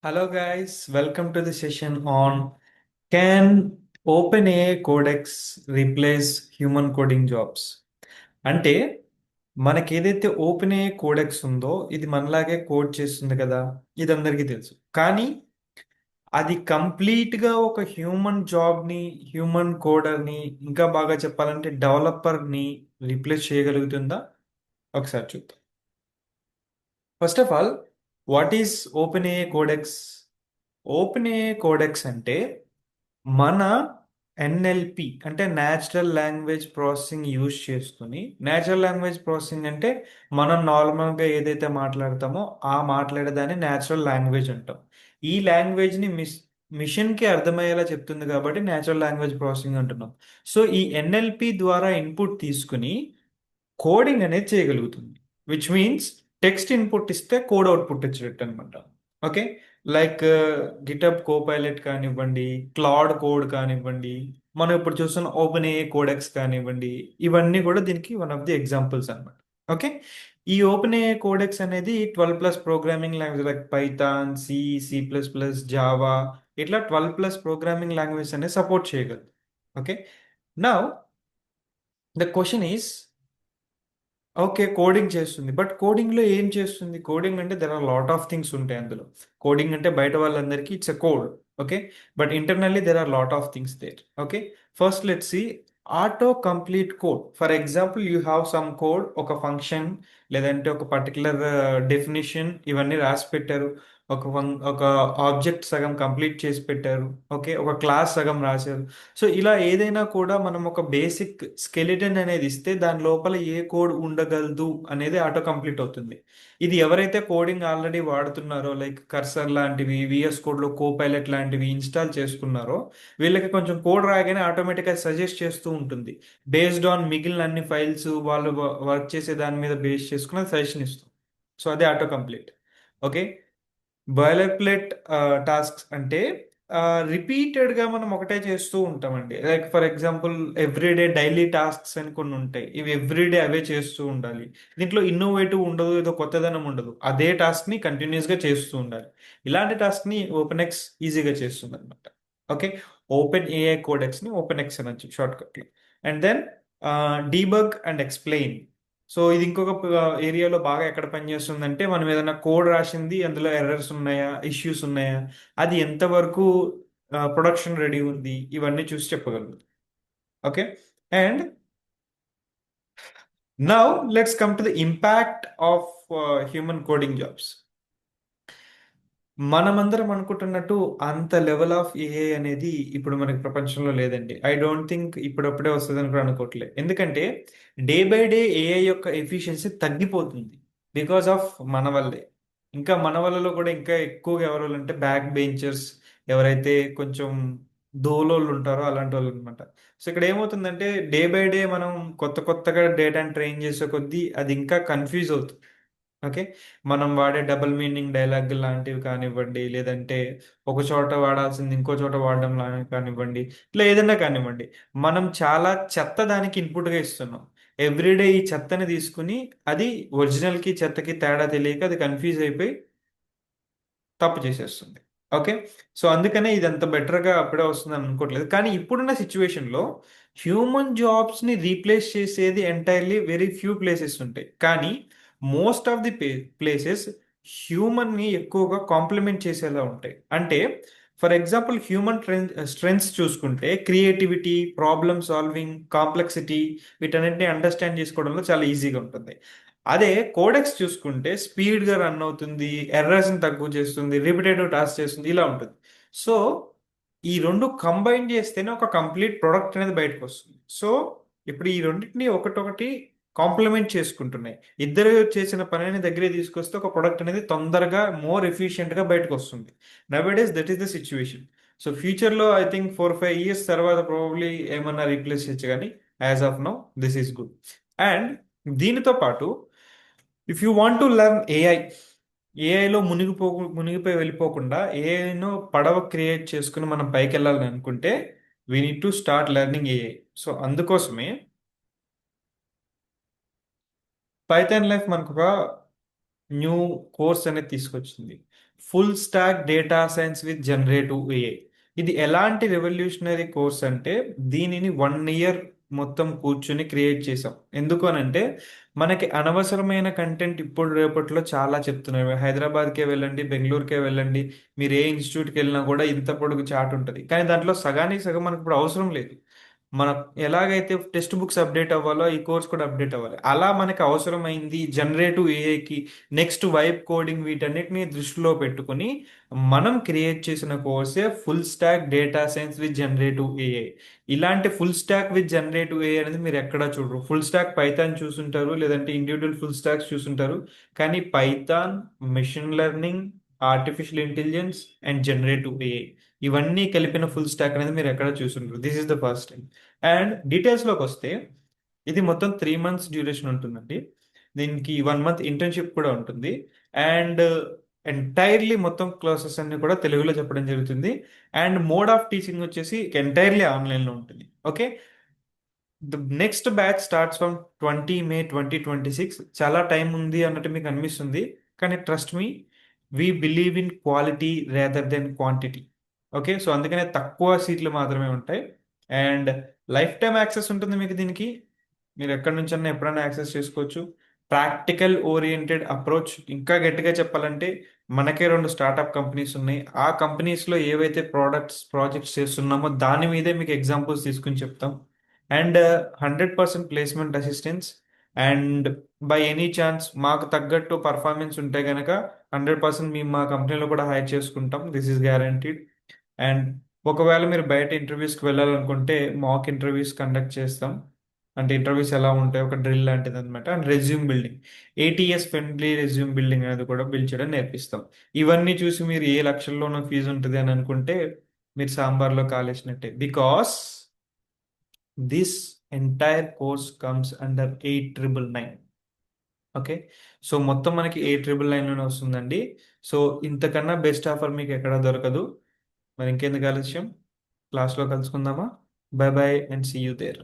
Hello guys, welcome to the session on Can OpenAI Codex replace human coding jobs? అంటే మనకి ఏదైతే OpenAI codex ఉందో ఇది మనలాగే కోడ్ చేస్తుంది కదా, ఇది అందరికీ తెలుసు. కానీ అది కంప్లీట్గా ఒక హ్యూమన్ జాబ్ని, హ్యూమన్ కోడర్ని, ఇంకా బాగా చెప్పాలంటే డెవలపర్ని రీప్లేస్ చేయగలుగుతుందా? ఒకసారి చూద్దాం. First of all, what is OpenAI codex? OpenAI codex అంటే మన ఎన్ఎల్పి అంటే న్యాచురల్ లాంగ్వేజ్ ప్రాసెసింగ్ యూజ్ చేసుకుని, న్యాచురల్ లాంగ్వేజ్ ప్రాసెసింగ్ అంటే మనం నార్మల్గా ఏదైతే మాట్లాడతామో ఆ మాట్లాడేదాన్ని న్యాచురల్ లాంగ్వేజ్ అంటాం. ఈ లాంగ్వేజ్ని మిషన్కి అర్థమయ్యేలా చెప్తుంది కాబట్టి న్యాచురల్ లాంగ్వేజ్ ప్రాసెసింగ్ అంటున్నాం. సో ఈ ఎన్ఎల్పి ద్వారా ఇన్పుట్ తీసుకుని కోడింగ్ అనేది చేయగలుగుతుంది. విచ్ మీన్స్ టెక్స్ట్ ఇన్పుట్ ఇస్తే కోడ్ అవుట్పుట్ ఇచ్చినట్టు అనమాట. ఓకే, లైక్ గిటబ్ కోపైలట్ కానివ్వండి, క్లాడ్ కోడ్ కానివ్వండి, మనం ఇప్పుడు చూస్తున్న ఓపెన్ ఏ కోడెక్స్ కానివ్వండి, ఇవన్నీ కూడా దీనికి వన్ ఆఫ్ ది ఎగ్జాంపుల్స్ అనమాట. ఓకే, ఈ ఓపెన్ ఏ కోడెక్స్ అనేది 12+ programming language like Python, C plus plus, Java, ఇట్లా 12+ ప్రోగ్రామింగ్ లాంగ్వేజ్ అనేది సపోర్ట్ చేయగలదు. Okay, now the question is, okay, coding చేస్తుంది, బట్ కోడింగ్లో ఏం చేస్తుంది? కోడింగ్ అంటే there are lot of things ఉంటాయి అందులో. కోడింగ్ అంటే బయట వాళ్ళందరికీ it's a code. Okay, but internally there are lot of things there. Okay, first let's see auto complete code. For example, you have some code, ఒక function లేదంటే ఒక particular definition, ఇవన్నీ రాసి పెట్టారు. ఒక ఆబ్జెక్ట్ సగం కంప్లీట్ చేసి పెట్టారు. ఓకే, ఒక క్లాస్ సగం రాశారు. సో ఇలా ఏదైనా కూడా మనం ఒక బేసిక్ స్కెలిటన్ అనేది ఇస్తే దాని లోపల ఏ కోడ్ ఉండగలదు అనేది ఆటో కంప్లీట్ అవుతుంది. ఇది ఎవరైతే కోడింగ్ ఆల్రెడీ వాడుతున్నారో, లైక్ కర్సర్ లాంటివి, విఎస్ కోడ్లో కోపైలట్ లాంటివి ఇన్స్టాల్ చేసుకున్నారో, వీళ్ళకి కొంచెం కోడ్ రాగానే ఆటోమేటిక్గా సజెస్ట్ చేస్తూ ఉంటుంది. బేస్డ్ ఆన్ మిగిలిన అన్ని ఫైల్స్ వాళ్ళు వర్క్ చేసే దాని మీద బేస్ చేసుకుని సజెషన్ ఇస్తుంది. సో అదే auto complete. Okay, boiler plate tasks అంటే రిపీటెడ్గా మనం ఒకటే చేస్తూ ఉంటామండి. Like for example, everyday daily tasks అని కొన్ని ఉంటాయి. ఇవి ఎవ్రీడే అవే చేస్తూ ఉండాలి. దీంట్లో ఇన్నోవేటివ్ ఉండదు, ఏదో కొత్తదనం ఉండదు. అదే టాస్క్ని కంటిన్యూస్గా చేస్తూ ఉండాలి. ఇలాంటి టాస్క్ని ఓపెన్ ఎక్స్ ఈజీగా చేస్తుంది అనమాట. ఓకే, ఓపెన్ ఏఐ కోడెక్స్ని ఓపెన్ ఎక్స్ అనొచ్చు షార్ట్కట్లో. And then debug and explain. So ఇది ఇంకొక ఏరియాలో బాగా ఎక్కడ పనిచేస్తుందంటే, మనం ఏదైనా కోడ్ రాసింది అందులో ఎర్రర్స్ ఉన్నాయా, ఇష్యూస్ ఉన్నాయా, అది ఎంతవరకు ప్రొడక్షన్ రెడీ ఉంది, ఇవన్నీ చూసి చెప్పగలదు. Okay, and now let's come to the impact of human coding jobs. మనమందరం అనుకుంటున్నట్టు అంత లెవెల్ ఆఫ్ ఏఐ అనేది ఇప్పుడు మనకి ప్రపంచంలో లేదండి. ఐ డోంట్ థింక్ ఇప్పుడప్పుడే వస్తుందని కూడా అనుకోవట్లేదు. ఎందుకంటే డే బై డే ఏఐ యొక్క ఎఫిషియన్సీ తగ్గిపోతుంది బికాస్ ఆఫ్ మన వల్లే. ఇంకా మన వల్లలో కూడా ఇంకా ఎక్కువగా ఎవరు అంటే బ్యాక్ బెంచర్స్, ఎవరైతే కొంచెం దోలోళ్ళు ఉంటారో అలాంటి వాళ్ళు అనమాట. సో ఇక్కడ ఏమవుతుందంటే డే బై డే మనం కొత్త కొత్తగా డేటాని ట్రైన్ చేసే కొద్దీ అది ఇంకా కన్ఫ్యూజ్ అవుతుంది. ఓకే, మనం వాడే డబుల్ మీనింగ్ డైలాగ్ లాంటివి కానివ్వండి, లేదంటే ఒక చోట వాడాల్సింది ఇంకో చోట వాడడం కానివ్వండి, ఇట్లా ఏదైనా కానివ్వండి, మనం చాలా చెత్త దానికి ఇన్పుట్గా ఇస్తున్నాం. ఎవ్రీడే ఈ చెత్తని తీసుకుని అది ఒరిజినల్కి చెత్తకి తేడా తెలియక అది కన్ఫ్యూజ్ అయిపోయి తప్పు చేసేస్తుంది. ఓకే, సో అందుకనే ఇది అంత బెటర్గా అప్పుడే వస్తుందని అనుకోవట్లేదు. కానీ ఇప్పుడున్న సిచ్యువేషన్లో హ్యూమన్ జాబ్స్ని రీప్లేస్ చేసేది ఎంటైర్లీ వెరీ ఫ్యూ ప్లేసెస్ ఉంటాయి. కానీ మోస్ట్ ఆఫ్ ది ప్లేసెస్ హ్యూమన్ని ఎక్కువగా కాంప్లిమెంట్ చేసేలా ఉంటాయి. అంటే ఫర్ ఎగ్జాంపుల్, హ్యూమన్ స్ట్రెంగ్స్ చూసుకుంటే క్రియేటివిటీ, ప్రాబ్లమ్ సాల్వింగ్, కాంప్లెక్సిటీ, వీటన్నిటిని అండర్స్టాండ్ చేసుకోవడంలో చాలా ఈజీగా ఉంటుంది. అదే కోడెక్స్ చూసుకుంటే స్పీడ్గా రన్ అవుతుంది, ఎర్రర్స్ని తక్కువ చేస్తుంది, రిపిటేటివ్ టాస్క్ చేస్తుంది, ఇలా ఉంటుంది. సో ఈ రెండు కంబైన్ చేస్తేనే ఒక కంప్లీట్ ప్రొడక్ట్ అనేది బయటకు వస్తుంది. సో ఇప్పుడు ఈ రెండింటిని ఒకటొకటి కాంప్లిమెంట్ చేసుకుంటున్నాయి. ఇద్దరు చేసిన పనిని దగ్గరే తీసుకొస్తే ఒక ప్రొడక్ట్ అనేది తొందరగా మోర్ ఎఫిషియెంట్గా బయటకు వస్తుంది. Nowadays that is the situation. So ఫ్యూచర్లో ఐ థింక్ 4-5 years తర్వాత ప్రాబబ్లీ ఏమన్నా రీప్లేస్ చేయొచ్చు, కానీ as of now this is good. And దీనితో పాటు, if you want to learn AI, ఏఐలో మునిగిపోయి వెళ్ళిపోకుండా ఏఐను పడవ క్రియేట్ చేసుకుని మనం పైకి వెళ్ళాలని అనుకుంటే we need to start learning AI. So అందుకోసమే పైథాన్ లైఫ్ మనకు ఒక న్యూ కోర్స్ అనేది తీసుకొచ్చింది. Full stack data science with generative AI. ఇది ఎలాంటి రెవల్యూషనరీ కోర్స్ అంటే దీనిని 1 ఇయర్ మొత్తం కూర్చుని క్రియేట్ చేసాం. ఎందుకు అనంటే మనకి అనవసరమైన కంటెంట్ ఇప్పుడు రేపట్లో చాలా చెప్తున్నారు. హైదరాబాద్కే వెళ్ళండి, బెంగళూరుకే వెళ్ళండి, మీరు ఏ ఇన్స్టిట్యూట్కి వెళ్ళినా కూడా ఇంత పొడుగు చాట్ ఉంటుంది. కానీ దాంట్లో సగానికి సగం మనకు ఇప్పుడు అవసరం లేదు. మన ఎలాగైతే టెక్స్ట్ బుక్స్ అప్డేట్ అవ్వాలో ఈ కోర్స్ కూడా అప్డేట్ అవ్వాలి. అలా మనకి అవసరమైంది జనరేటివ్ ఏఐకి, నెక్స్ట్ వైబ్ కోడింగ్, వీటన్నిటిని దృష్టిలో పెట్టుకొని మనం క్రియేట్ చేసిన కోర్సే full stack data science with generative AI. ఇలాంటి full stack with generative AI అనేది మీరు ఎక్కడా చూడరు. ఫుల్ స్టాక్ పైథాన్ చూసుంటారు, లేదంటే ఇండివిజువల్ ఫుల్ స్టాక్స్ చూసుంటారు. కానీ Python, machine learning, artificial intelligence and generative AI, ఇవన్నీ కలిపిన ఫుల్ స్టాక్ అనేది మీరు ఎక్కడ చూసుంటారు. This is the first thing. And డీటెయిల్స్లోకి వస్తే ఇది మొత్తం 3 months డ్యూరేషన్ ఉంటుందండి. దీనికి 1 month ఇంటర్న్షిప్ కూడా ఉంటుంది. అండ్ ఎంటైర్లీ మొత్తం క్లాసెస్ అన్ని కూడా తెలుగులో చెప్పడం జరుగుతుంది. అండ్ మోడ్ ఆఫ్ టీచింగ్ వచ్చేసి ఎంటైర్లీ ఆన్లైన్లో ఉంటుంది. Okay. The next batch starts from 20 May 2026. చాలా టైం ఉంది అన్నట్టు మీకు అనిపిస్తుంది, కానీ trust me, we believe in quality rather than quantity. Okay. So అందుకనే తక్కువ సీట్లు మాత్రమే ఉంటాయి. అండ్ లైఫ్ టైం యాక్సెస్ ఉంటుంది మీకు దీనికి. మీరు ఎక్కడి నుంచైనా ఎప్పుడైనా యాక్సెస్ చేసుకోవచ్చు. Practical oriented approach. ఇంకా గట్టిగా చెప్పాలంటే మనకే 2 స్టార్టప్ కంపెనీస్ ఉన్నాయి. ఆ కంపెనీస్లో ఏవైతే ప్రాజెక్ట్స్ చేస్తున్నామో దాని మీదే మీకు ఎగ్జాంపుల్స్ తీసుకుని చెప్తాం. And 100% placement assistance. And by any chance మాకు తగ్గట్టు పర్ఫార్మెన్స్ ఉంటే కనుక 100% మేము మా కంపెనీలో కూడా హైర్ చేసుకుంటాం. This is guaranteed. అండ్ ఒకవేళ మీరు బయట ఇంటర్వ్యూస్కి వెళ్ళాలనుకుంటే మాక్ ఇంటర్వ్యూస్ కండక్ట్ చేస్తాం. అంటే ఇంటర్వ్యూస్ ఎలా ఉంటాయి, ఒక డ్రిల్ లాంటిది అనమాట. And resume building, ATS friendly resume building అనేది కూడా బిల్డ్ చేయడం నేర్పిస్తాం. ఇవన్నీ చూసి మీరు ఏ లక్షల్లోనో ఫీజు ఉంటుంది అని అనుకుంటే మీరు సాంబార్లో కాలేసినట్టే. Because this entire course comes under 8,999. Okay. So మొత్తం మనకి 8,999లోనే వస్తుందండి. సో ఇంతకన్నా బెస్ట్ ఆఫర్ మీకు ఎక్కడ దొరకదు. మరి ఇంకెందుకు ఆలస్యం, క్లాస్లో కలుసుకుందామా? Bye bye and see you there.